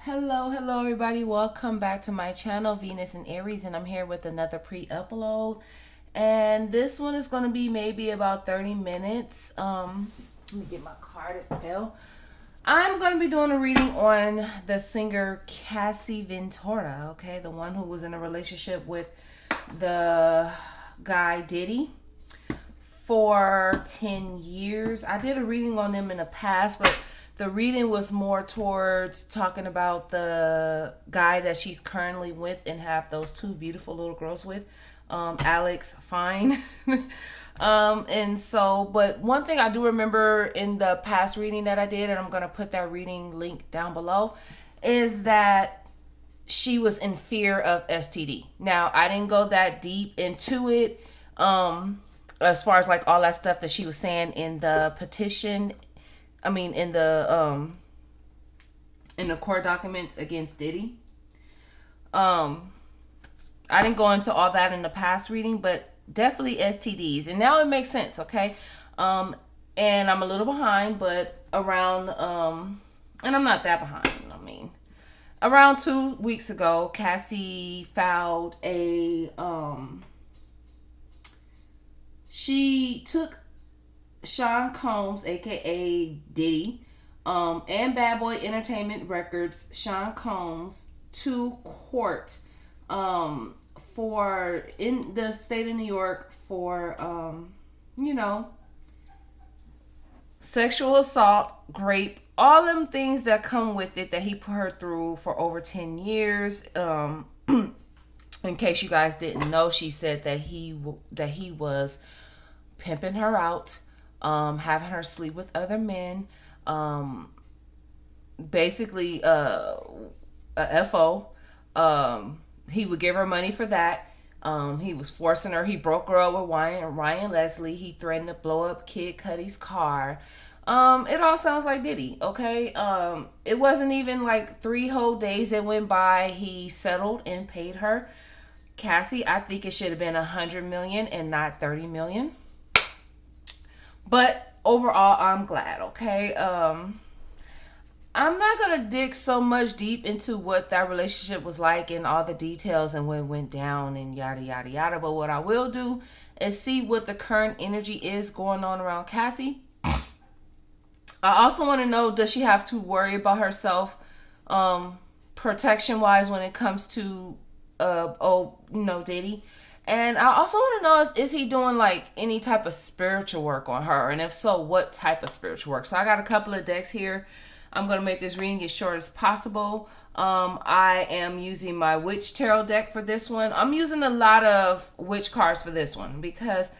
Hello everybody. Welcome back to my channel, Venus and Aries, and I'm here with another pre-upload. And this one is going to be maybe about 30 minutes. Let me get my card, it fell. I'm going to be doing a reading on the singer Cassie Ventura, okay? The one who was in a relationship with the guy Diddy for 10 years. I did a reading on them in the past, but the reading was more towards talking about the guy that she's currently with and have those two beautiful little girls with, Alex Fine. And so, but one thing I do remember in the past reading that I did, and I'm going to put that reading link down below, is that she was in fear of STD. Now, I didn't go that deep into it, as far as like all that stuff that she was saying in the petition. I mean, in the court documents against Diddy. I didn't go into all that in the past reading, but definitely STDs, and now it makes sense. Okay. And I'm a little behind, but around and I'm not that behind. I mean, around 2 weeks ago, Cassie filed a she took Sean Combs, aka Diddy, and Bad Boy Entertainment Records, Sean Combs, to court for in the state of New York for you know, sexual assault, rape, all them things that come with it that he put her through for over 10 years. In case you guys didn't know, she said that he was pimping her out, having her sleep with other men, basically a FO. He would give her money for that. He was forcing her. He broke her up with Ryan Leslie. He threatened to blow up Kid Cudi's car. It all sounds like Diddy, okay? It wasn't even like 3 whole days that went by. He settled and paid her. Cassie, I think it should have been 100 million and not 30 million. But overall, I'm glad, okay? I'm not gonna dig so much deep into what that relationship was like and all the details and what went down and yada yada yada. But what I will do is see what the current energy is going on around Cassie. I also want to know, does she have to worry about herself, protection wise, when it comes to Diddy? And I also want to know, is he doing like any type of spiritual work on her? And if so, what type of spiritual work? So I got a couple of decks here. I'm going to make this reading as short as possible. I am using my Witch Tarot deck for this one. I'm using a lot of witch cards for this one because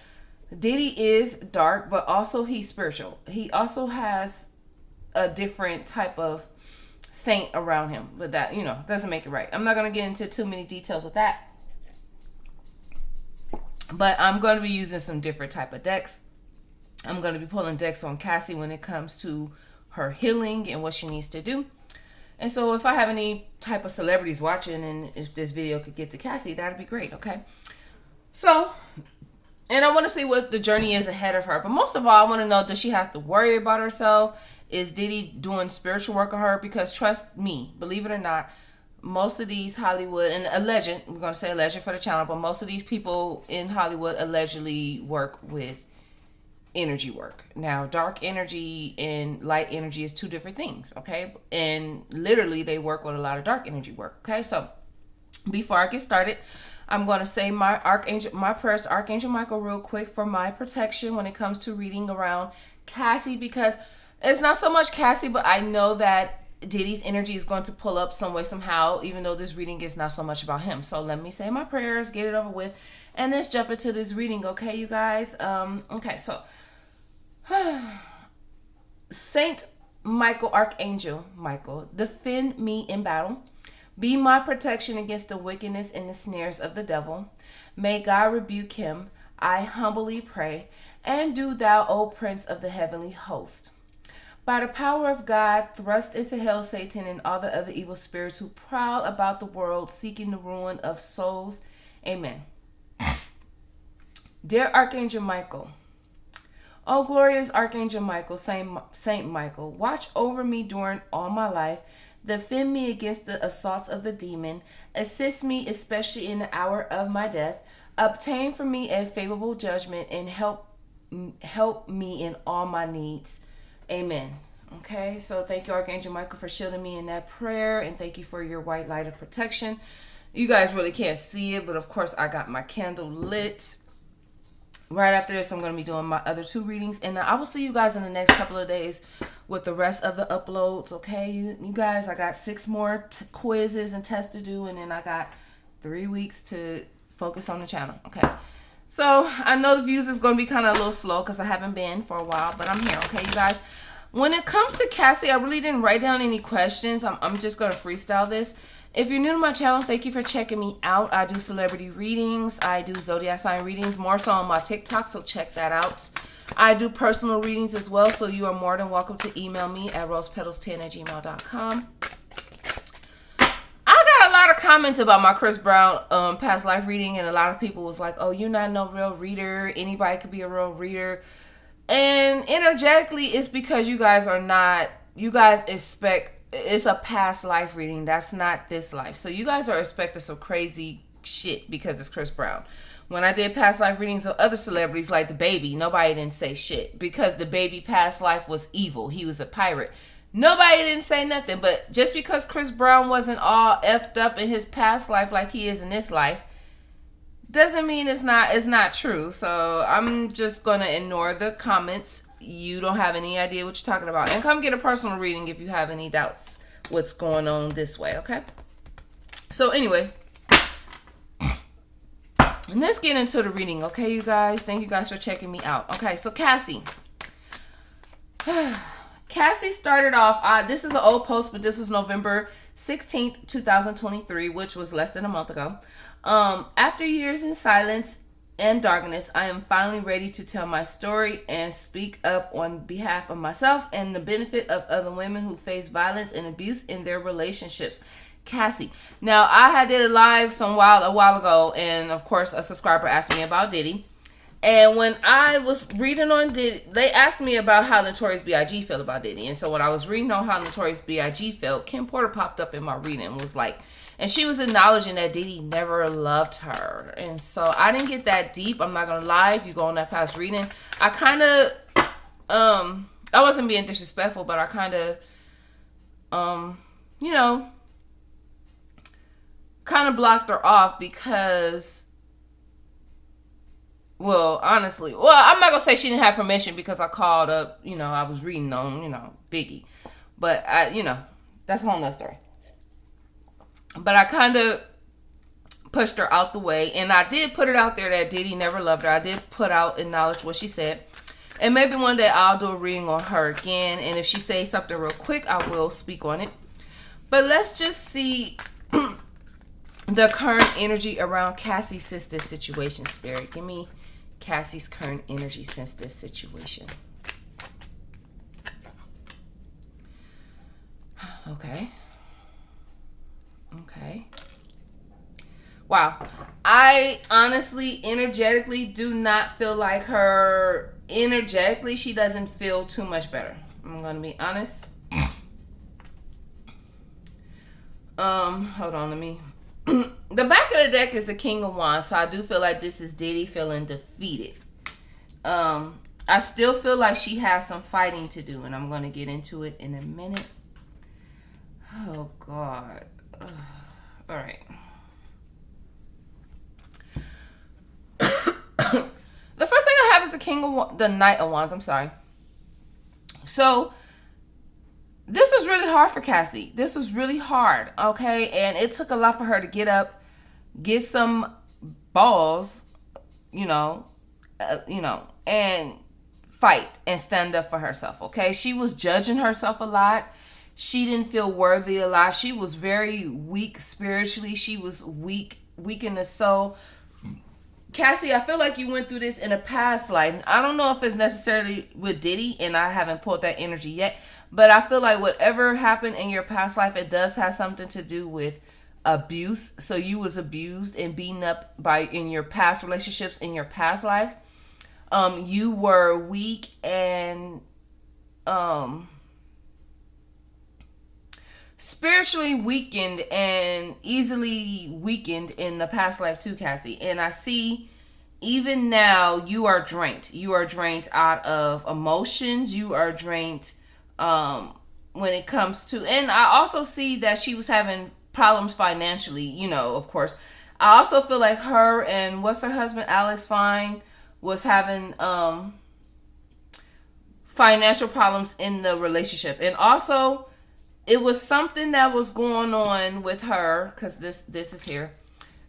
Diddy is dark, but also he's spiritual. He also has a different type of saint around him, but that, doesn't make it right. I'm not going to get into too many details with that. But I'm going to be using some different type of decks. I'm going to be pulling decks on Cassie when it comes to her healing and what she needs to do. And so if I have any type of celebrities watching and if this video could get to Cassie, that'd be great, okay? So, and I want to see what the journey is ahead of her. But most of all, I want to know, does she have to worry about herself? Is Diddy doing spiritual work on her? Because trust me, believe it or not, most of these Hollywood, and alleged, we're going to say alleged for the channel, but most of these people in Hollywood allegedly work with energy work. Now, dark energy and light energy is two different things, okay? And literally they work with a lot of dark energy work, okay? So before I get started, I'm going to say my prayers to Archangel Michael real quick for my protection when it comes to reading around Cassie, because it's not so much Cassie, but I know that Diddy's energy is going to pull up some way, somehow, even though this reading is not so much about him. So let me say my prayers, get it over with, and let's jump into this reading, okay, you guys? Okay, so Saint Michael, Archangel Michael, defend me in battle. Be my protection against the wickedness and the snares of the devil. May God rebuke him, I humbly pray. And do thou, O Prince of the heavenly host, by the power of God, thrust into hell Satan and all the other evil spirits who prowl about the world seeking the ruin of souls. Amen. Dear Archangel Michael, O glorious Archangel Michael, Saint Michael, watch over me during all my life Defend me against the assaults of the demon. Assist me, especially in the hour of my death. Obtain for me a favorable judgment and help me in all my needs. Amen. Okay, so thank you, Archangel Michael, for shielding me in that prayer, and thank you for your white light of protection. You guys really can't see it, but of course I got my candle lit. Right after this, I'm going to be doing my other 2 readings, and I will see you guys in the next couple of days with the rest of the uploads. Okay, you guys, I got 6 more quizzes and tests to do, and then I got 3 weeks to focus on the channel. Okay, so I know the views is going to be kind of a little slow because I haven't been for a while, but I'm here. Okay, you guys. When it comes to Cassie, I really didn't write down any questions. I'm just going to freestyle this. If you're new to my channel, thank you for checking me out. I do celebrity readings. I do zodiac sign readings, more so on my TikTok, so check that out. I do personal readings as well, so you are more than welcome to email me at rosepetals10@gmail.com. I got a lot of comments about my Chris Brown past life reading, and a lot of people was like, oh, you're not no real reader. Anybody could be a real reader. And energetically, it's because you guys expect, it's a past life reading. That's not this life. So you guys are expecting some crazy shit because it's Chris Brown. When I did past life readings of other celebrities like the baby, nobody didn't say shit because the baby past life was evil. He was a pirate. Nobody didn't say nothing. But just because Chris Brown wasn't all effed up in his past life like he is in this life, doesn't mean it's not true. So I'm just gonna ignore the comments. You don't have any idea what you're talking about, and come get a personal reading if you have any doubts what's going on this way. Okay, so anyway, let's get into the reading. Okay, you guys, thank you guys for checking me out. Okay, so Cassie started off, this is an old post, but this was November 16th 2023, which was less than a month ago. After years in silence and darkness, I am finally ready to tell my story and speak up on behalf of myself and the benefit of other women who face violence and abuse in their relationships. Cassie. Now, I had did a live a while ago, and of course a subscriber asked me about Diddy. And when I was reading on Diddy, they asked me about how Notorious B.I.G. felt about Diddy. And so when I was reading on how Notorious B.I.G. felt, Kim Porter popped up in my reading and was like, and she was acknowledging that Diddy never loved her. And so I didn't get that deep. I'm not going to lie. If you go on that past reading, I kind of, I wasn't being disrespectful, but I kind of, kind of blocked her off because, well, honestly, I'm not going to say she didn't have permission because I called up, I was reading on, Biggie. But, that's a whole nother story. But I kind of pushed her out the way. And I did put it out there that Diddy never loved her. I did acknowledge what she said. And maybe one day I'll do a reading on her again. And if she says something real quick, I will speak on it. But let's just see the current energy around Cassie since this situation, Spirit. Give me Cassie's current energy since this situation. Okay. Wow. I honestly, energetically, do not feel like her. Energetically, she doesn't feel too much better. I'm going to be honest. Hold on, let me. The back of the deck is the King of Wands, so I do feel like this is Diddy feeling defeated. I still feel like she has some fighting to do, and I'm going to get into it in a minute. Oh, God. All right. The first thing I have is the Knight of Wands. I'm sorry. So, this was really hard for Cassie. This was really hard, okay? And it took a lot for her to get up, get some balls, and fight and stand up for herself, okay? She was judging herself a lot. She didn't feel worthy a lot. She was very weak spiritually. She was weak in the soul. Cassie, I feel like you went through this in a past life. I don't know if it's necessarily with Diddy, and I haven't pulled that energy yet, but I feel like whatever happened in your past life, it does have something to do with abuse. So you was abused and beaten up in your past relationships, in your past lives. You were weak and spiritually weakened and easily weakened in the past life too, Cassie. And I see even now you are drained. You are drained out of emotions. You are drained when it comes to, and I also see that she was having problems financially, of course. I also feel like her and what's her husband, Alex Fine, was having financial problems in the relationship. And also it was something that was going on with her, because this is here.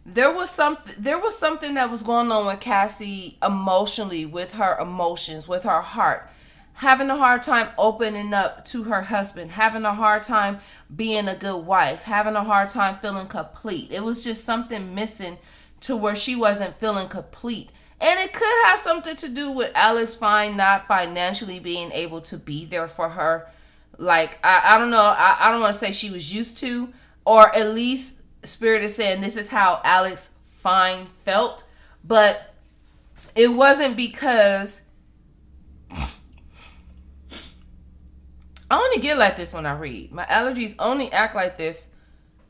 There was something that was going on with Cassie emotionally, with her emotions, with her heart, having a hard time opening up to her husband, having a hard time being a good wife, having a hard time feeling complete. It was just something missing to where she wasn't feeling complete. And it could have something to do with Alex Fine not financially being able to be there for her. Like, I don't know. I don't want to say she was used to, or at least Spirit is saying this is how Alex Fine felt. But it wasn't because I only get like this when I read. My allergies only act like this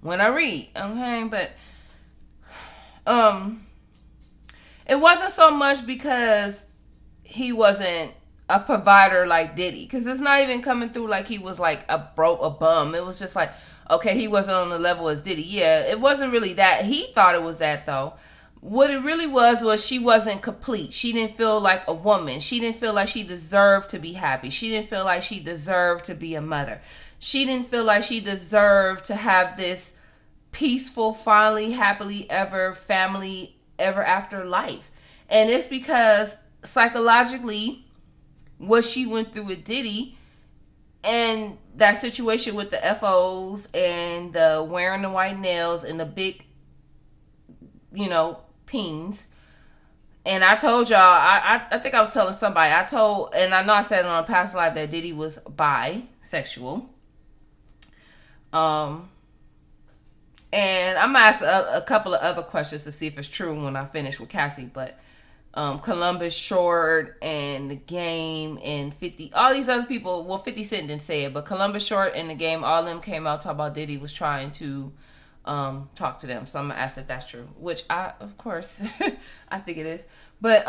when I read. Okay, but it wasn't so much because he wasn't a provider like Diddy, because it's not even coming through like he was like a bum. It was just like, okay, he wasn't on the level as Diddy. Yeah, it wasn't really that. He thought it was that though. What it really was she wasn't complete. She didn't feel like a woman. She didn't feel like she deserved to be happy. She didn't feel like she deserved to be a mother. She didn't feel like she deserved to have this peaceful, finally, happily ever family ever after life. And it's because psychologically, what she went through with Diddy and that situation with the FOs and the wearing the white nails and the big, peens. And I told y'all, I think I was telling somebody, and I know I said it on a past life that Diddy was bisexual. And I'm going to ask a couple of other questions to see if it's true when I finish with Cassie, but Columbus Short and The Game and 50, all these other people, well, 50 Cent didn't say it, but Columbus Short and The Game, all of them came out talking about Diddy was trying to talk to them. So I'm gonna ask if that's true, which of course I think it is. But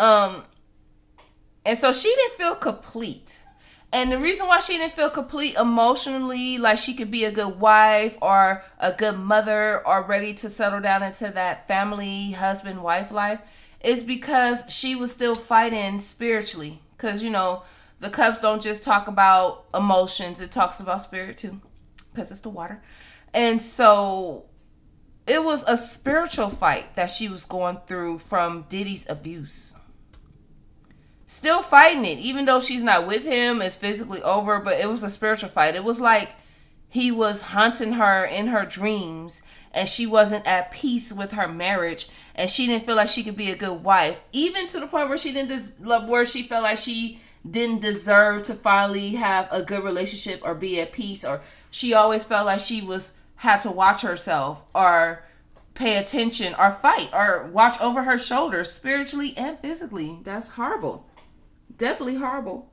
and so she didn't feel complete. And the reason why she didn't feel complete emotionally, like she could be a good wife or a good mother or ready to settle down into that family, husband, wife life, is because she was still fighting spiritually. Because, the cups don't just talk about emotions. It talks about spirit too. Because it's the water. And so it was a spiritual fight that she was going through from Diddy's abuse. Still fighting it. Even though she's not with him, it's physically over. But it was a spiritual fight. It was like he was hunting her in her dreams. And she wasn't at peace with her marriage. And she didn't feel like she could be a good wife. Even to the point where she felt like she didn't deserve to finally have a good relationship or be at peace. Or she always felt like she had to watch herself or pay attention or fight or watch over her shoulders spiritually and physically. That's horrible. Definitely horrible.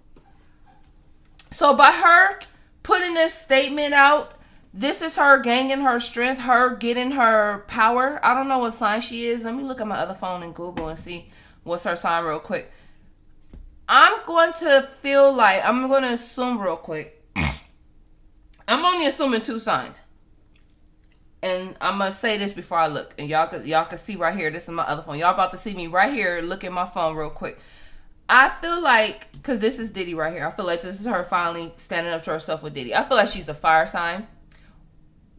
So by her putting this statement out, this is her gaining her strength, her getting her power. I don't know what sign she is. Let me look at my other phone and Google and see what's her sign real quick. I'm going to assume real quick. I'm only assuming 2 signs. And I'm going to say this before I look. And y'all can see right here. This is my other phone. Y'all about to see me right here. Look at my phone real quick. I feel like, because this is Diddy right here. I feel like this is her finally standing up to herself with Diddy. I feel like she's a fire sign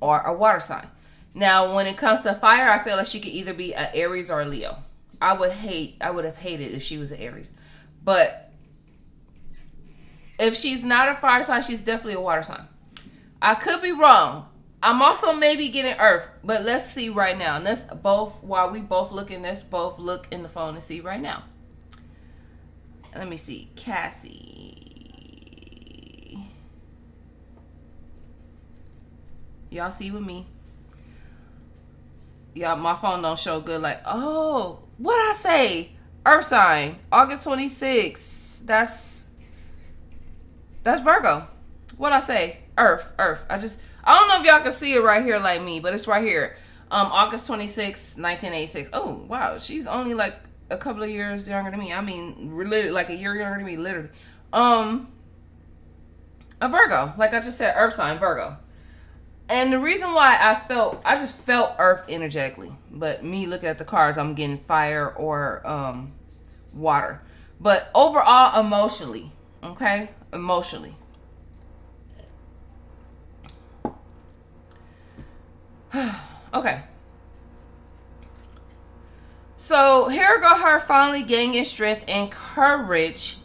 or a water sign. Now, when it comes to fire, I feel like she could either be an Aries or a Leo. I would have hated if she was an Aries. But if she's not a fire sign, she's definitely a water sign. I could be wrong. I'm also maybe getting Earth, but let's see right now. And while we both looking, let's both look in the phone and see right now. Let me see. Cassie. Y'all see with me? Y'all, my phone don't show good. Like, oh, what'd I say? Earth sign. August 26th. That's Virgo. What'd I say? Earth. I don't know if y'all can see it right here like me, but it's right here. August 26, 1986. Oh, wow. She's only like a couple of years younger than me. I mean, literally like a year younger than me, literally. A Virgo. Like I just said, Earth sign, Virgo. And the reason why I just felt Earth energetically. But me looking at the cards, I'm getting fire or water. But overall, emotionally. Okay? Emotionally. Okay. So here go her finally gaining strength and courage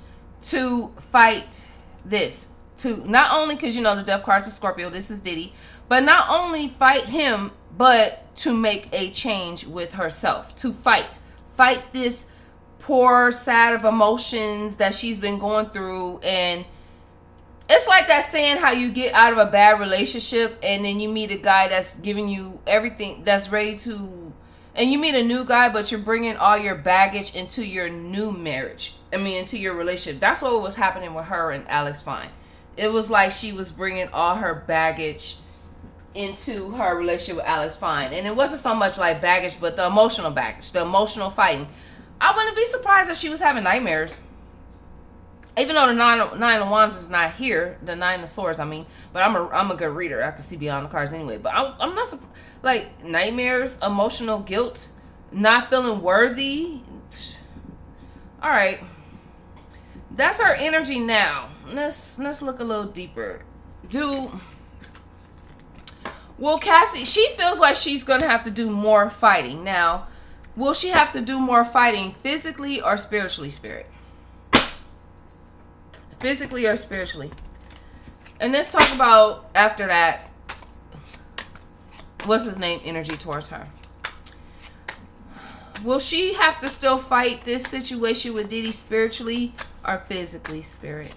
to fight this. To not only, because you know the death card's a Scorpio, this is Diddy, but not only fight him, but to make a change with herself. To fight this poor sad of emotions that she's been going through. And it's like that saying how you get out of a bad relationship and then you meet a guy that's giving you everything, that's ready to, and you meet a new guy, but you're bringing all your baggage into your new marriage. Into your relationship. That's what was happening with her and Alex Fine. It was like she was bringing all her baggage into her relationship with Alex Fine. And it wasn't so much like baggage, but the emotional baggage, the emotional fighting. I wouldn't be surprised if she was having nightmares. Even though the nine of wands is not here, the nine of swords, but I'm a good reader. I can see beyond the cards anyway. But I'm not like nightmares, emotional guilt, not feeling worthy. All right, that's her energy now. Let's look a little deeper. Will Cassie? She feels like she's gonna have to do more fighting now. Will she have to do more fighting physically or spiritually, Spirit? Physically or spiritually? And let's talk about after that. What's his name? Energy towards her. Will she have to still fight this situation with Diddy spiritually or physically, Spirit?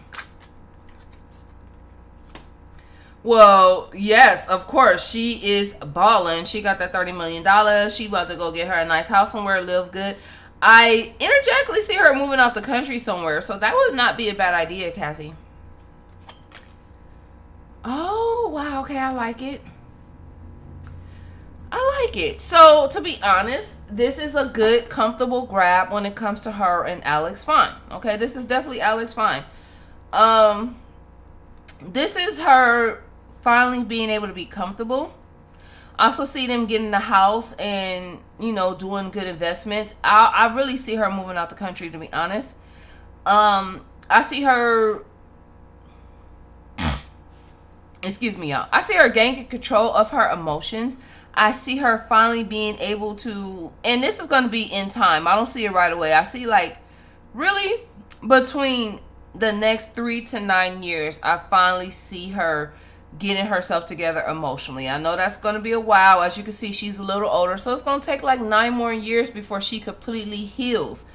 Well, yes, of course. She is balling. She got that $30 million. She about to go get her a nice house somewhere, live good. I energetically see her moving out the country somewhere. So that would not be a bad idea, Cassie. Oh, wow. Okay, I like it. I like it. So, to be honest, this is a good, comfortable grab when it comes to her and Alex Fine. Okay, this is definitely Alex Fine. This is her finally being able to be comfortable. I also see them getting the house and, doing good investments. I really see her moving out the country, to be honest. I see her... Excuse me, y'all. I see her gaining control of her emotions. I see her finally being able to... And this is going to be in time. I don't see it right away. I see, really between the next 3 to 9 years, I finally see her getting herself together emotionally. I know that's going to be a while. As you can see, she's a little older. So it's going to take 9 more years before she completely heals.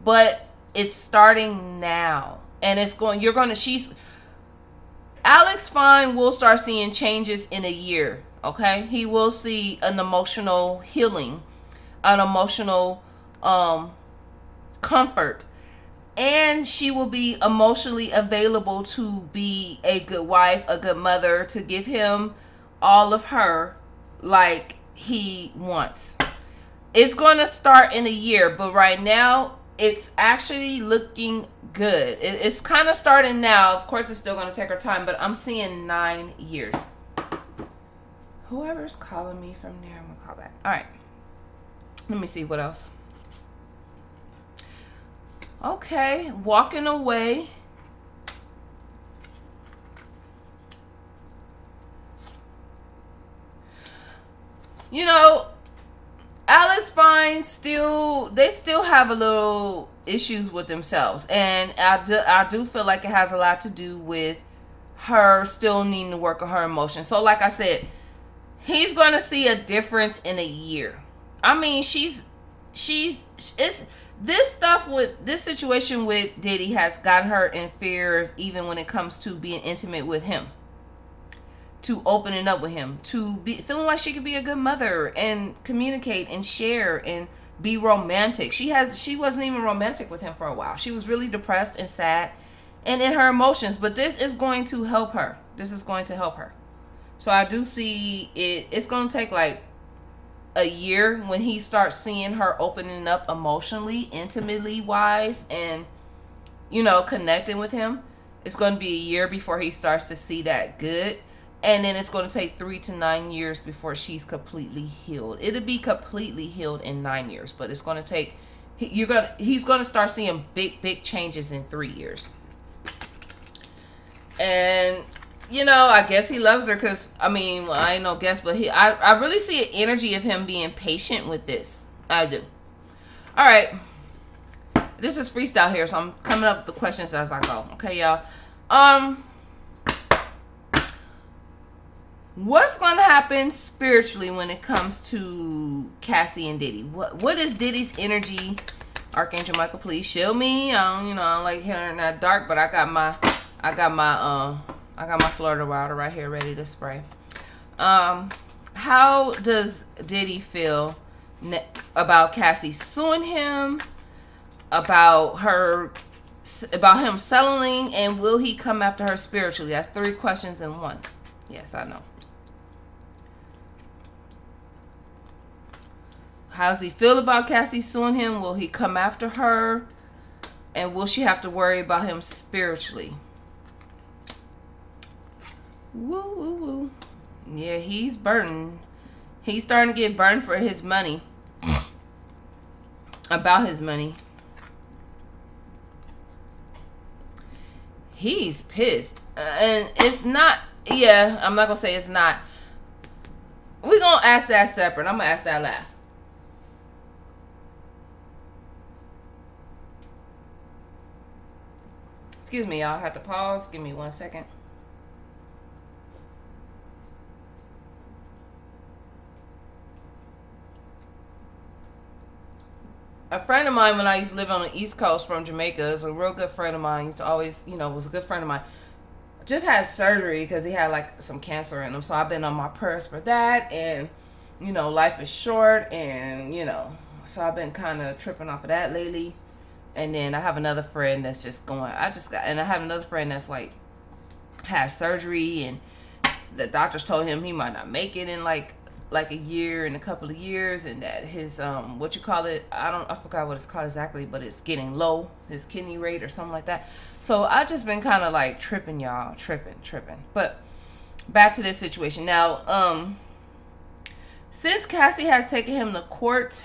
But it's starting now. And Alex Fine will start seeing changes in a year. Okay? He will see an emotional healing. An emotional comfort. And she will be emotionally available to be a good wife, a good mother, to give him all of her like he wants. It's going to start in a year, but right now it's actually looking good. It's kind of starting now. Of course, it's still going to take her time, but I'm seeing 9 years. Whoever's calling me from there, I'm going to call back. All right. Let me see what else. Okay, walking away. Alice Fine they still have a little issues with themselves. And I do feel like it has a lot to do with her still needing to work on her emotions. So like I said, he's going to see a difference in a year. This situation with Diddy has gotten her in fear, even when it comes to being intimate with him, to opening up with him, to be feeling like she could be a good mother and communicate and share and be romantic. She wasn't even romantic with him for a while. She was really depressed and sad and in her emotions. But this is going to help her. This is going to help her. So I do see it's going to take like a year when he starts seeing her opening up emotionally, intimately wise, and, you know, connecting with him. It's going to be a year before he starts to see that good. And then it's going to take 3 to 9 years before she's completely healed. It'll be completely healed in 9 years, but it's going to take, he's going to start seeing big changes in 3 years. And, you know, I guess he loves her because, I mean, well, I ain't no guess, but I really see an energy of him being patient with this. I do. All right. This is freestyle here, so I'm coming up with the questions as I go. Okay, y'all. What's going to happen spiritually when it comes to Cassie and Diddy? What is Diddy's energy? Archangel Michael, please shield me. I don't like hearing that dark, but I got my Florida water right here ready to spray. How does Diddy feel about Cassie suing him? About him settling, and will he come after her spiritually? That's 3 questions in one. Yes, I know. How does he feel about Cassie suing him? Will he come after her? And will she have to worry about him spiritually? Woo, woo, woo. Yeah, he's burning. He's starting to get burned for his money. About his money. He's pissed. And it's not, yeah, I'm not going to say it's not. We're going to ask that separate. I'm going to ask that last. Excuse me, y'all. I have to pause. Give me 1 second. A friend of mine, when I used to live on the East Coast from Jamaica, is a real good friend of mine. Used to always, was a good friend of mine. Just had surgery because he had like some cancer in him. So I've been on my purse for that. And, life is short. And, so I've been kind of tripping off of that lately. And then I have another friend that's just going, and I have another friend that's like, had surgery. And the doctors told him he might not make it in like a year and a couple of years, and that his I forgot what it's called exactly, but it's getting low, his kidney rate or something like that. So I just been kind of like tripping, y'all, tripping. But back to this situation now. Since Cassie has taken him to court,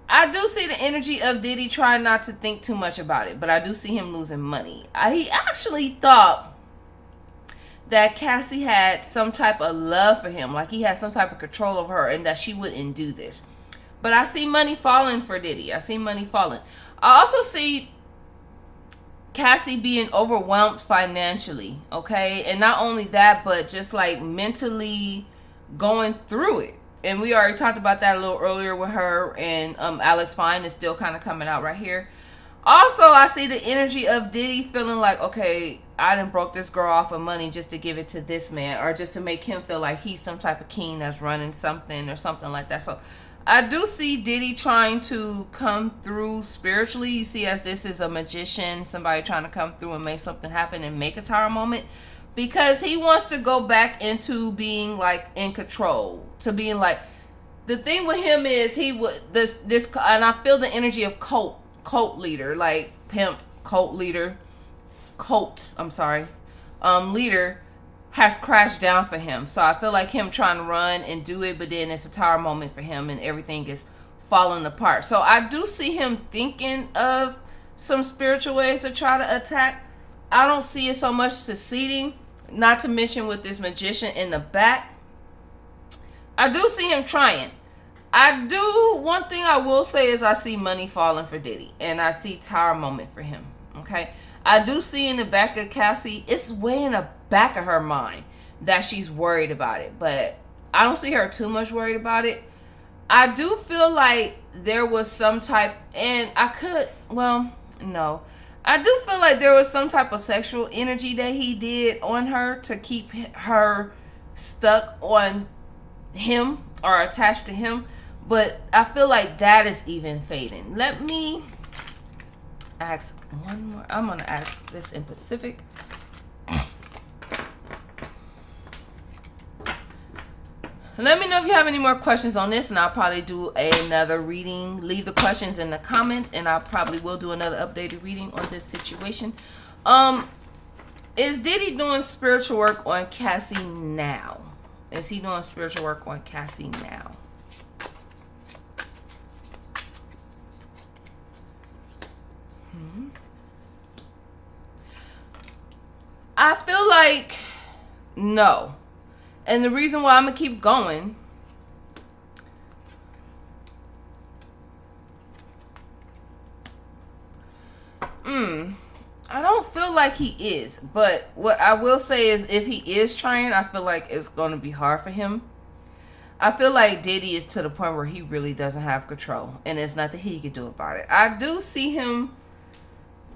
I do see the energy of Diddy trying not to think too much about it, but I do see him losing money. He actually thought that Cassie had some type of love for him, like he had some type of control over her, and that she wouldn't do this. But I see money falling for Diddy. I see money falling. I also see Cassie being overwhelmed financially, okay? And not only that, but just like mentally going through it. And we already talked about that a little earlier with her, and Alex Fine is still kind of coming out right here. Also, I see the energy of Diddy feeling like, okay, I done broke this girl off of money just to give it to this man, or just to make him feel like he's some type of king that's running something or something like that. So I do see Diddy trying to come through spiritually. You see, as this is a magician, somebody trying to come through and make something happen and make a tower moment, because he wants to go back into being like in control, to being like, the thing with him is he would this and I feel the energy of cult leader, like pimp, leader has crashed down for him. So I feel like him trying to run and do it, but then it's a tower moment for him and everything is falling apart. So I do see him thinking of some spiritual ways to try to attack. I don't see it so much succeeding, not to mention with this magician in the back. I do see him trying. One thing I will say is I see money falling for Diddy, and I see tower moment for him. Okay, I do see in the back of Cassie, it's way in the back of her mind that she's worried about it, but I don't see her too much worried about it. I do feel like there was some type, and I do feel like there was some type of sexual energy that he did on her to keep her stuck on him or attached to him. But I feel like that is even fading. Let me ask one more. I'm going to ask this in Pacific. Let me know if you have any more questions on this, and I'll probably do another reading. Leave the questions in the comments, and I probably will do another updated reading on this situation. Is Diddy doing spiritual work on Cassie now? Is he doing spiritual work on Cassie now? I feel like no. And the reason why I'm going to keep going, I don't feel like he is. But what I will say is, if he is trying, I feel like it's going to be hard for him. I feel like Diddy is to the point where he really doesn't have control, and there's nothing he can do about it. I do see him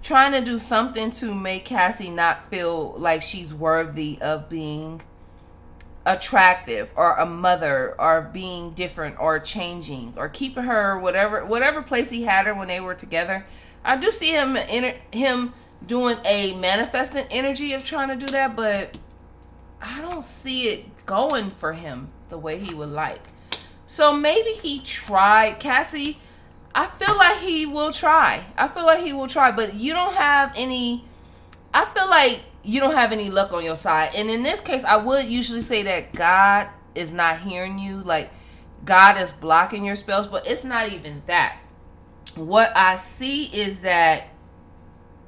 trying to do something to make Cassie not feel like she's worthy of being attractive or a mother or being different or changing or keeping her whatever place he had her when they were together. I do see him doing a manifesting energy of trying to do that, but I don't see it going for him the way he would like. So maybe he tried. Cassie, I feel like he will try. But you don't have any, I feel like you don't have any luck on your side. And in this case, I would usually say that God is not hearing you. Like, God is blocking your spells, but it's not even that. What I see is that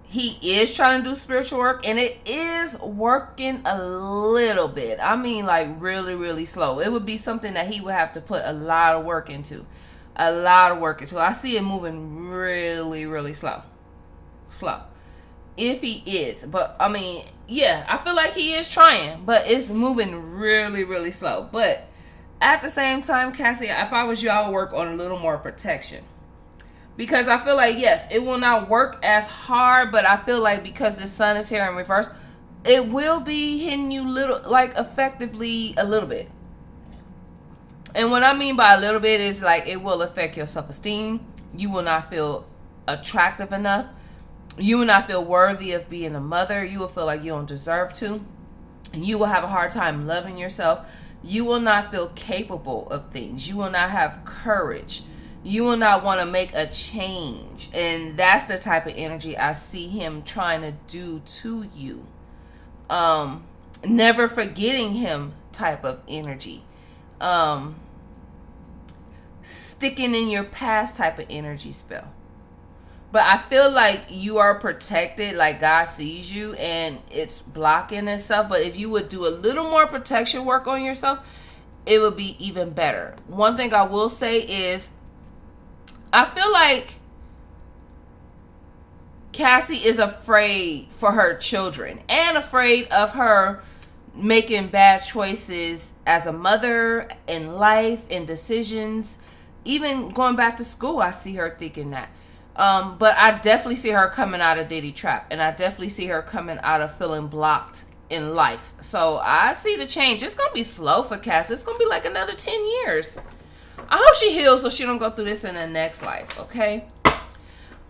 he is trying to do spiritual work, and it is working a little bit. I mean, like, really, really slow. It would be something that he would have to put a lot of work into. I see it moving really, really slow. If he is. But, I mean, yeah, I feel like he is trying, but it's moving really, really slow. But at the same time, Cassie, if I was you, I would work on a little more protection. Because I feel like, yes, it will not work as hard, but I feel like because the sun is here in reverse, it will be hitting you effectively a little bit. And what I mean by a little bit is, like, it will affect your self-esteem. You will not feel attractive enough. You will not feel worthy of being a mother. You will feel like you don't deserve to. You will have a hard time loving yourself. You will not feel capable of things. You will not have courage. You will not want to make a change. And that's the type of energy I see him trying to do to you. Never forgetting him type of energy. Sticking in your past type of energy spell. But I feel like you are protected, like God sees you, and it's blocking itself. But if you would do a little more protection work on yourself, it would be even better. One thing I will say is, I feel like Cassie is afraid for her children and afraid of her making bad choices as a mother in life and decisions. Even going back to school, I see her thinking that. But I definitely see her coming out of Diddy trap, and I definitely see her coming out of feeling blocked in life. So I see the change. It's gonna be slow for Cassie. It's gonna be like another 10 years. I hope she heals so she don't go through this in the next life. Okay.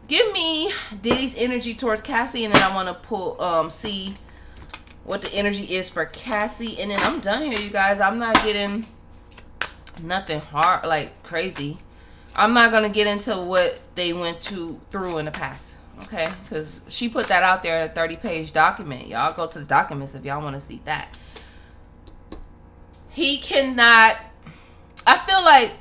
Give me Diddy's energy towards Cassie, and then I want to pull see what the energy is for Cassie, and then I'm done here, you guys. I'm not getting nothing hard, like crazy. I'm not gonna get into what they went through in the past, okay? Because she put that out there in a 30-page document. Y'all go to the documents if y'all want to see that. He cannot. I feel like,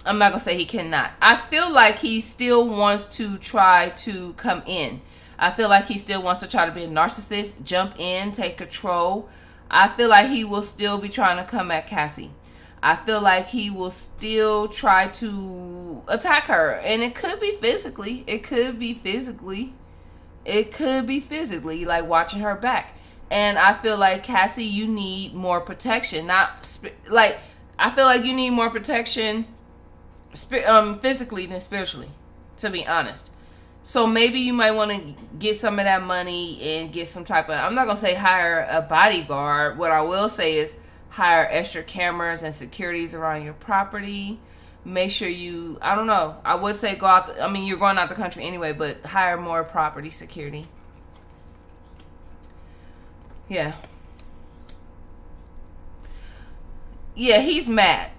I'm not gonna say he cannot. I feel like he still wants to try to come in. I feel like he still wants to try to be a narcissist, jump in, take control. I feel like he will still be trying to come at Cassie. I feel like he will still try to attack her. And it could be physically. It could be physically, like watching her back. And I feel like, Cassie, you need more protection. I feel like you need more protection physically than spiritually, to be honest. So maybe you might want to get some of that money and get some type of, I'm not going to say hire a bodyguard. What I will say is hire extra cameras and securities around your property. Make sure you, I don't know, I would say go out, you're going out the country anyway, but hire more property security. Yeah. Yeah, he's mad.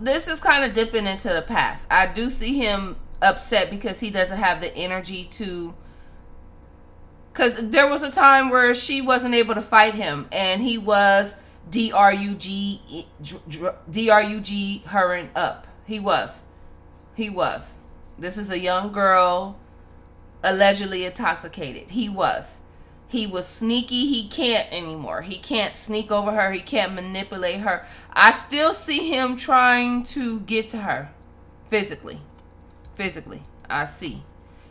This is kind of dipping into the past. I do see him upset because he doesn't have the energy to. Because there was a time where she wasn't able to fight him, and he was drug her up. He was. This is a young girl, allegedly intoxicated. He was sneaky. He can't anymore. He can't sneak over her. He can't manipulate her. I still see him trying to get to her physically. I see.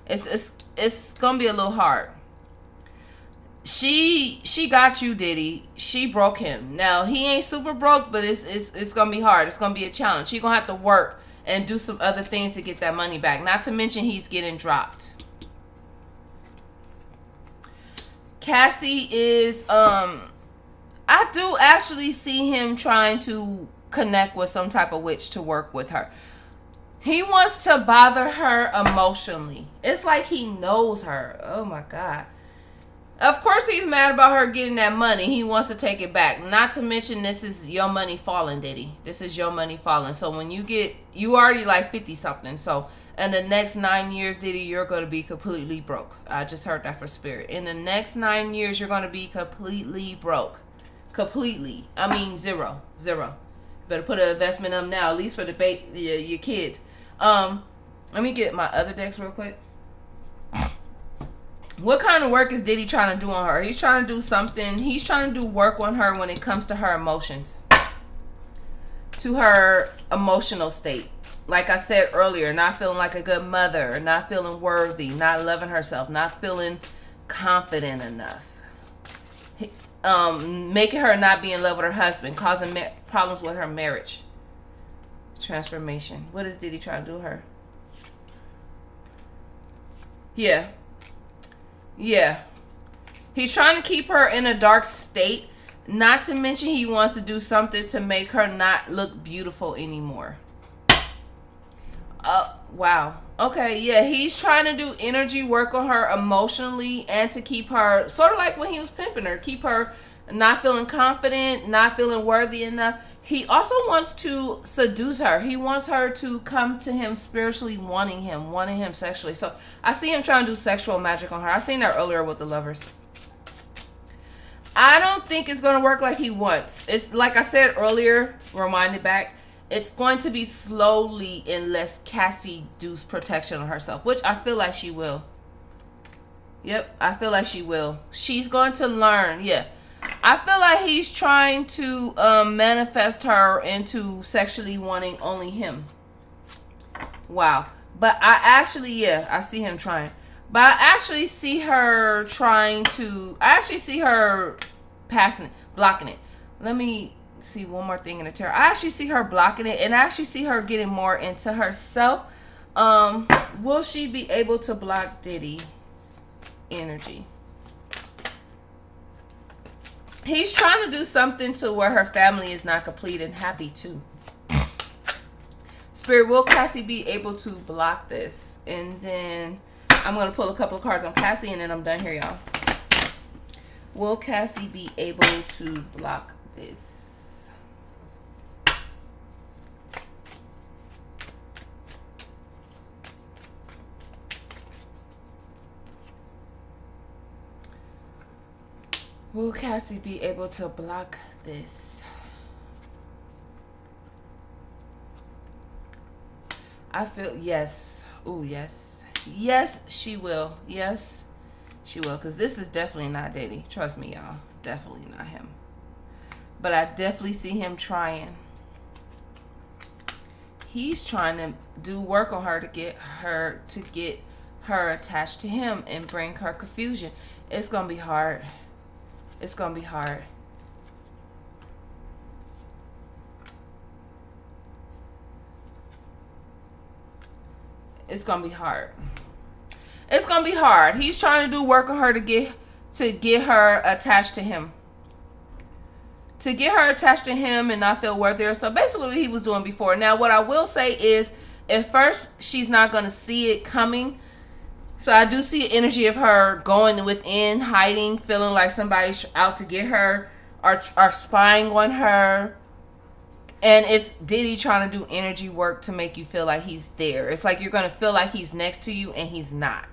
It's gonna be a little hard. She got you, Diddy. She broke him. Now he ain't super broke, but it's gonna be hard. It's gonna be a challenge. She gonna have to work and do some other things to get that money back. Not to mention he's getting dropped. Cassie is I do actually see him trying to connect with some type of witch to work with her. He wants to bother her emotionally. It's like he knows her. Oh my God. Of course he's mad about her getting that money. He wants to take it back. Not to mention this is your money falling, Diddy. This is your money falling. So when you already like 50 something. So in the next 9 years, Diddy, you're going to be completely broke. I just heard that for spirit. In the next 9 years, you're going to be completely broke. Completely. I mean, zero. Better put an investment up now, at least for your kids. Let me get my other decks real quick. What kind of work is Diddy trying to do on her? He's trying to do something. He's trying to do work on her when it comes to her emotions. To her emotional state. Like I said earlier, not feeling like a good mother, not feeling worthy, not loving herself, not feeling confident enough. Making her not be in love with her husband, causing problems with her marriage. Transformation. What is Diddy trying to do to her? Yeah. He's trying to keep her in a dark state. Not to mention he wants to do something to make her not look beautiful anymore. Wow. Okay, yeah. He's trying to do energy work on her emotionally and to keep her, sort of like when he was pimping her, keep her not feeling confident, not feeling worthy enough. He also wants to seduce her. He wants her to come to him spiritually, wanting him sexually. So I see him trying to do sexual magic on her. I seen that earlier with the lovers. I don't think it's going to work like he wants. It's like I said earlier, reminded back, it's going to be slowly unless Cassie does protection on herself, which I feel like she will. Yep, I feel like she will. She's going to learn, yeah. I feel like he's trying to manifest her into sexually wanting only him. Wow. But I see him trying. But I actually see her passing it, blocking it. Let me see one more thing in the tarot. I actually see her blocking it, and I actually see her getting more into herself. Will she be able to block Diddy energy? He's trying to do something to where her family is not complete and happy too. Spirit, will Cassie be able to block this? And then I'm going to pull a couple of cards on Cassie and then I'm done here, y'all. Will Cassie be able to block this? Will Cassie be able to block this? I feel yes. Oh, yes. Yes, she will. Yes, she will. Because this is definitely not Diddy. Trust me, y'all. Definitely not him. But I definitely see him trying. He's trying to do work on her to get her attached to him and bring her confusion. It's going to be hard. It's going to be hard. It's going to be hard. It's going to be hard. He's trying to do work on her to get her attached to him. To get her attached to him and not feel worthy or stuff. Basically what he was doing before. Now what I will say is at first she's not going to see it coming. So I do see an energy of her going within, hiding, feeling like somebody's out to get her or spying on her. And it's Diddy trying to do energy work to make you feel like he's there. It's like you're going to feel like he's next to you and he's not.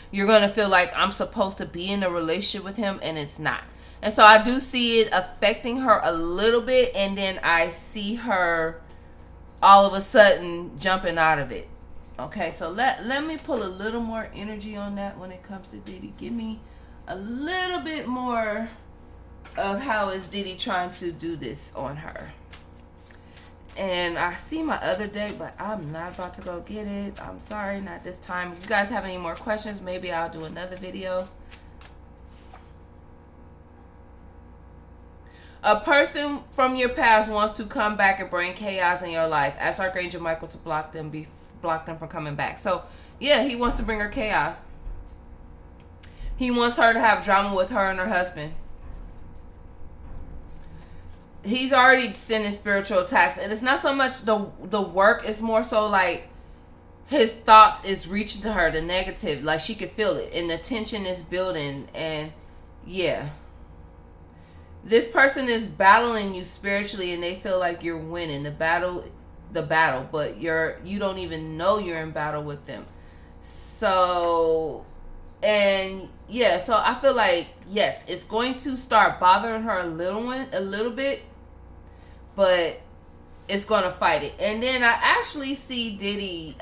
You're going to feel like I'm supposed to be in a relationship with him and it's not. And so I do see it affecting her a little bit, and then I see her all of a sudden jumping out of it. Okay, so let me pull a little more energy on that when it comes to Diddy. Give me a little bit more of how is Diddy trying to do this on her. And I see my other deck, but I'm not about to go get it. I'm sorry, not this time. If you guys have any more questions, maybe I'll do another video. A person from your past wants to come back and bring chaos in your life. Ask Archangel Michael to block them from coming back. So, yeah, he wants to bring her chaos. He wants her to have drama with her and her husband. He's already sending spiritual attacks, and it's not so much the work, it's more so like his thoughts is reaching to her, the negative, like she could feel it, and the tension is building. And yeah, this person is battling you spiritually, and they feel like you're winning the battle, but you don't even know you're in battle with them. So, and yeah, so I feel like, yes, it's going to start bothering her a little bit, but it's going to fight it. And then I actually see Diddy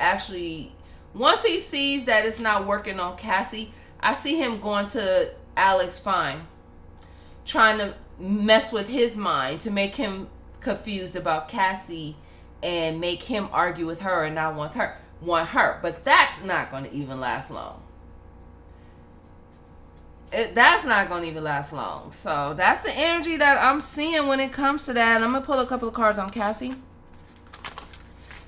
once he sees that it's not working on Cassie, I see him going to Alex Fine, trying to mess with his mind to make him confused about Cassie and make him argue with her and not want her. But that's not going to even last long. That's not going to even last long. So that's the energy that I'm seeing when it comes to that. I'm going to pull a couple of cards on Cassie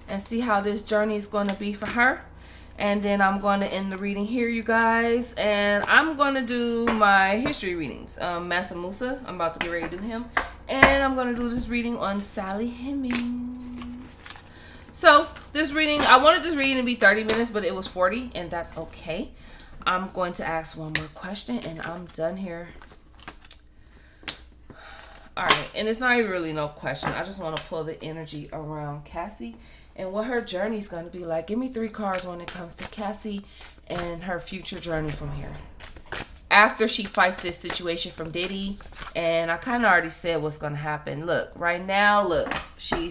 and see how this journey is going to be for her. And then I'm going to end the reading here, you guys. And I'm going to do my history readings. Massa Musa, I'm about to get ready to do him. And I'm going to do this reading on Sally Hemings. So this reading, I wanted this reading to be 30 minutes, but it was 40, and that's okay. I'm going to ask one more question and I'm done here. Alright, and it's not even really no question. I just want to pull the energy around Cassie and what her journey is going to be like. Give me 3 cards when it comes to Cassie and her future journey from here. After she fights this situation from Diddy, and I kind of already said what's going to happen. Look, right now, look, she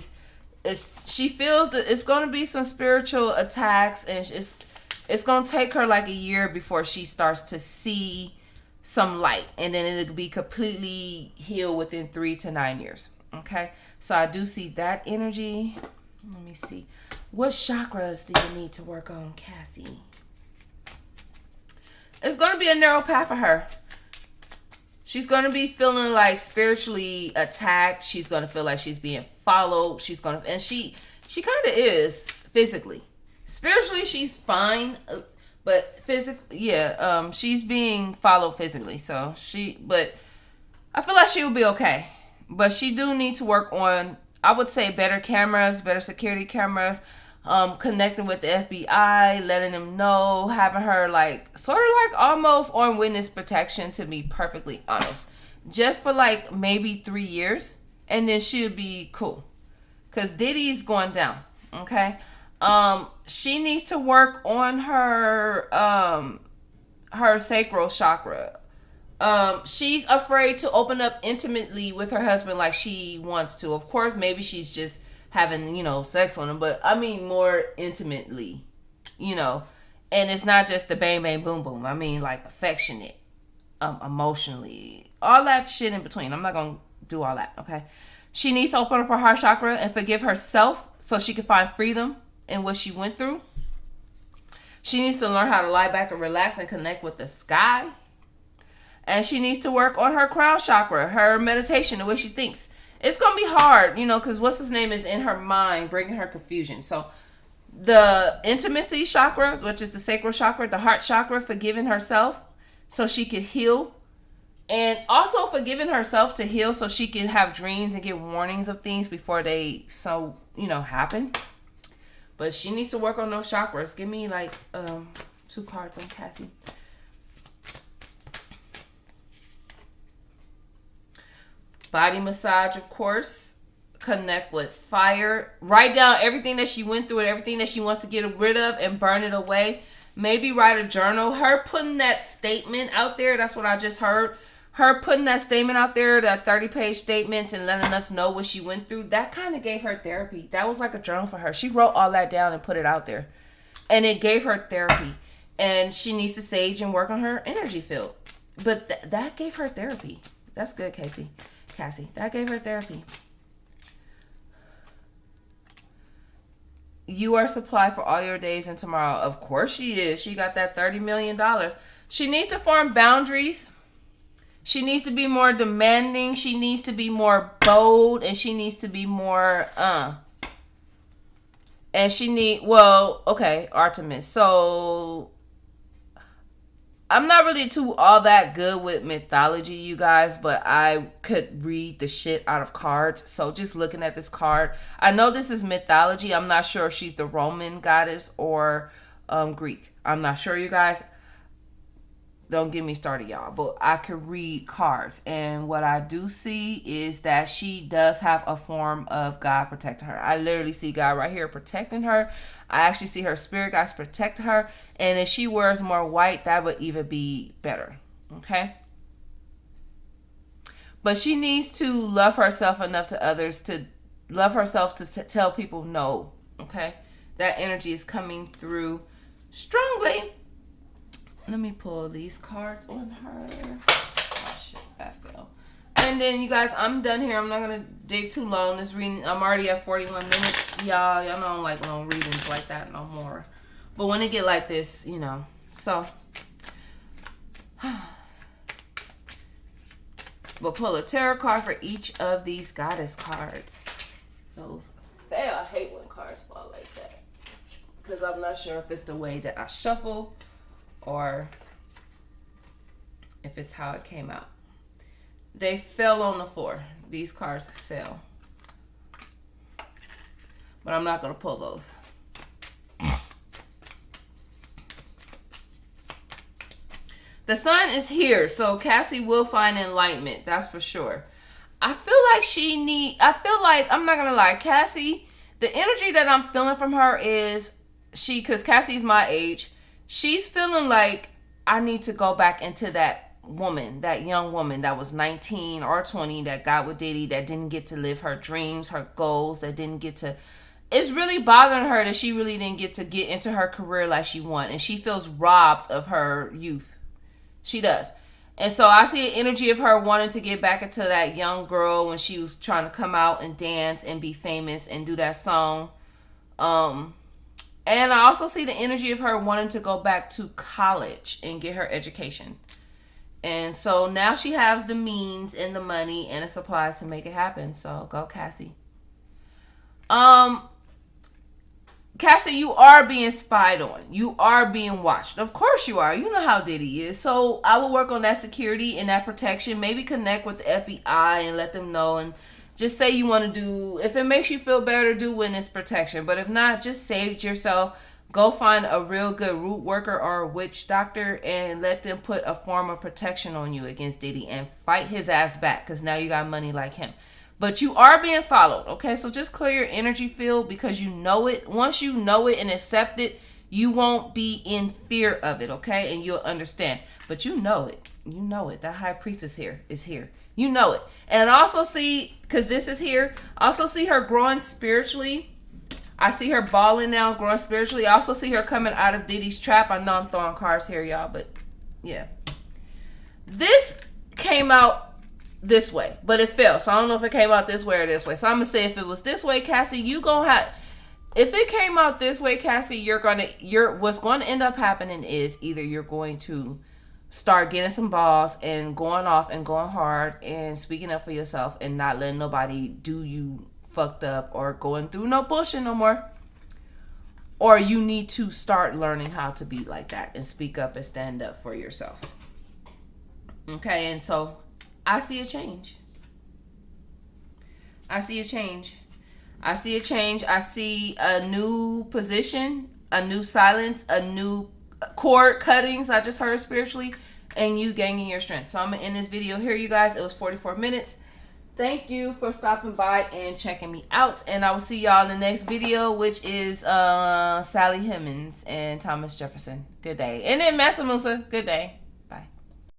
feels that it's going to be some spiritual attacks, and it's going to take her like a year before she starts to see some light. And then it'll be completely healed within 3 to 9 years. Okay? So I do see that energy. Let me see. What chakras do you need to work on, Cassie? It's going to be a narrow path for her. She's going to be feeling like spiritually attacked. She's going to feel like she's being followed. And she kind of is physically. Spiritually, she's fine, but physically, she's being followed physically. But I feel like she will be okay. But she do need to work on, I would say, better cameras, better security cameras, connecting with the FBI, letting them know, having her sort of almost on witness protection, to be perfectly honest. Just for maybe 3 years, and then she'll be cool. Because Diddy's going down, okay? She needs to work on her sacral chakra. She's afraid to open up intimately with her husband like she wants to. Of course, maybe she's just having, sex with him, but I mean more intimately, and it's not just the bang, bang, boom, boom. I mean affectionate, emotionally, all that shit in between. I'm not going to do all that, okay? She needs to open up her heart chakra and forgive herself so she can find freedom in what she went through. She needs to learn how to lie back and relax and connect with the sky. And she needs to work on her crown chakra, her meditation, the way she thinks. It's going to be hard, because what's his name is in her mind, bringing her confusion. So the intimacy chakra, which is the sacral chakra, the heart chakra, forgiving herself so she could heal. And also forgiving herself to heal so she can have dreams and get warnings of things before they happen. But she needs to work on those chakras. Give me 2 cards on Cassie. Body massage, of course. connect with fire. Write down everything that she went through and everything that she wants to get rid of and burn it away. Maybe write a journal. Her putting that statement out there, that's what I just heard. Her putting that statement out there, that 30-page statements, and letting us know what she went through, that kind of gave her therapy. That was like a journal for her. She wrote all that down and put it out there. And it gave her therapy. And she needs to sage and work on her energy field. But that gave her therapy. That's good, Cassie. That gave her therapy. You are supplied for all your days and tomorrow. Of course she is. She got that $30 million. She needs to form boundaries. She needs to be more demanding. She needs to be more bold. And she needs to be more, and she okay, Artemis. So, I'm not really all that good with mythology, you guys, but I could read the shit out of cards. So just looking at this card, I know this is mythology. I'm not sure if she's the Roman goddess or Greek. I'm not sure, you guys. Don't get me started, y'all. But I could read cards. And what I do see is that she does have a form of God protecting her. I literally see God right here protecting her. I actually see her spirit guides protect her. And if she wears more white, that would even be better. Okay? But she needs to love herself enough to others, to love herself to tell people no. Okay? That energy is coming through strongly. Let me pull these cards on her. Oh, shit, that fell. And then, you guys, I'm done here. I'm not going to dig too long. This reading, I'm already at 41 minutes. Y'all know I don't like long readings like that no more. But when it get like this, you know. So. We'll pull a tarot card for each of these goddess cards. Those fail. I hate when cards fall like that. Because I'm not sure if it's the way that I shuffle or if it's how it came out. They fell on the floor. These cards fell. But I'm not going to pull those. The sun is here, so Cassie will find enlightenment. That's for sure. I feel like, I'm not going to lie, Cassie, the energy that I'm feeling from her is because Cassie's my age, she's feeling like I need to go back into that woman, that young woman that was 19 or 20 that got with Diddy, that didn't get to live her dreams, her goals, that didn't get to... It's really bothering her that she really didn't get to get into her career like she wanted. And she feels robbed of her youth. She does. And so I see an energy of her wanting to get back into that young girl when she was trying to come out and dance and be famous and do that song. And I also see the energy of her wanting to go back to college and get her education. And so now she has the means and the money and the supplies to make it happen. So go, Cassie. Cassie, you are being spied on. You are being watched. Of course you are. You know how Diddy is. So I will work on that security and that protection. Maybe connect with the FBI and let them know, and just say you want to do, if it makes you feel better, do witness protection. But if not, just save yourself. Go find a real good root worker or a witch doctor and let them put a form of protection on you against Diddy and fight his ass back, because now you got money like him. But you are being followed, okay? So just clear your energy field, because you know it. Once you know it and accept it, you won't be in fear of it, okay? And you'll understand. But you know it. You know it. That high priestess here is here. You know it. And I also see, because this is here, I also see her growing spiritually. I see her balling now, growing spiritually. I also see her coming out of Diddy's trap. I know I'm throwing cards here, y'all, but yeah. This came out this way, but it fell. So I don't know if it came out this way or this way. So I'm going to say if it was this way, Cassie, you going to have... If it came out this way, Cassie, what's going to end up happening is either you're going to start getting some balls and going off and going hard and speaking up for yourself and not letting nobody do you fucked up or going through no bullshit no more. Or you need to start learning how to be like that and speak up and stand up for yourself. Okay, and so I see a change. I see a change. I see a change. I see a new position, a new silence, a new cord cuttings. I just heard spiritually, and you gaining your strength. So I'm going to end this video here, you guys. It was 44 minutes. thank you for stopping by and checking me out. And I will see y'all in the next video, which is Sally Hemings and Thomas Jefferson. Good day. And then Massa Musa. Good day.